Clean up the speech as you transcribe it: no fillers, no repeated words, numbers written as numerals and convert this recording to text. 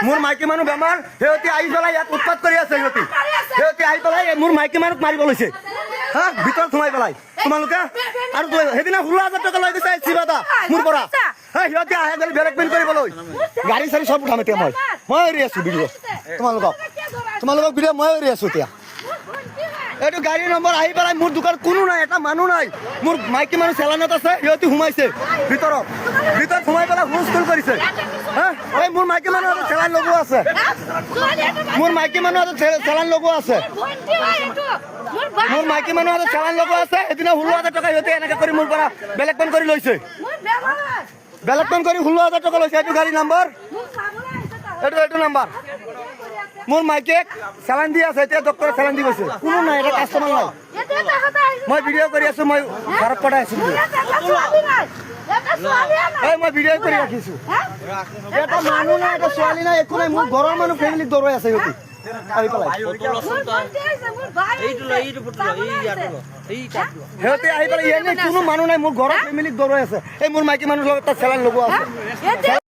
মোৰ মাইকী মানুহ বেমাৰ সিহঁতি আহি পেলাই ইয়াত উৎপাত কৰি আছে সিহঁতি আহি পেলাই মোৰ মাইকী মানুহক মাৰিব লৈছে হা ভিতৰত সোমাই পেলাই তোমালোকে আৰু সেইদিনা 16,000 টকা লৈ গৈছে চিবাদা মোৰ পৰা সিহঁতি আহে গ'লে ব্লেকমেইল কৰিবলৈ গাড়ী চাৰি চব উঠাম এতিয়া মই এৰি আছো ভিডিঅ' তোমালোকক ভিডিঅ' মই এৰি আছো এতিয়া এইটো গাড়ী নম্বৰ আহি পেলাই মোৰ দোকান কোনো নাই এটা মানুহ নাই মোৰ মাইকী মানুহ চেলানত আছে সিহঁতি সোমাইছে ভিতৰত সোমাই পেলাই হুলস্থুল কৰিছে হা এই মোৰ মাইকী মানুহ চেলান লগোৱা আছে মোৰ মাইকী মানুহ চেলান লগোৱা আছে মোৰ মাইকী মানুহ চেলান লগোৱা আছে এদিনা 16,000 টকা সিহঁতে এনেকৈ কৰি মোৰ পৰা ব্লেকমেইল কৰি লৈছে ব্লেকমেইল কৰি 16,000 টকা লৈছে এইটো গাড়ী নম্বৰ এইটো নম্বৰ মোৰ মাইকেক চেলান দি আছে এতিয়া ডক্টৰে চেলান দি গৈছে কোনো নাই এটা কাষ্টমাৰ নাই মই ভিডিঅ' কৰি আছো মই ঘৰত পঠাই আছো মই ভিডিঅ' কৰি ৰাখিছো এটা মানুহ নাই এটা ছোৱালী নাই একো নাই মোৰ ঘৰৰ মানুহ ফেমিলিক দৌৰাই আছে সিহঁতি আহি পেলাই সিহঁতি আহি পেলাই ইয়াত কোনো মানুহ নাই মোৰ ঘৰৰ ফেমিলিক দৌৰাই আছে এই মোৰ মাইকী মানুহৰ লগত চেলান লগোৱা আছে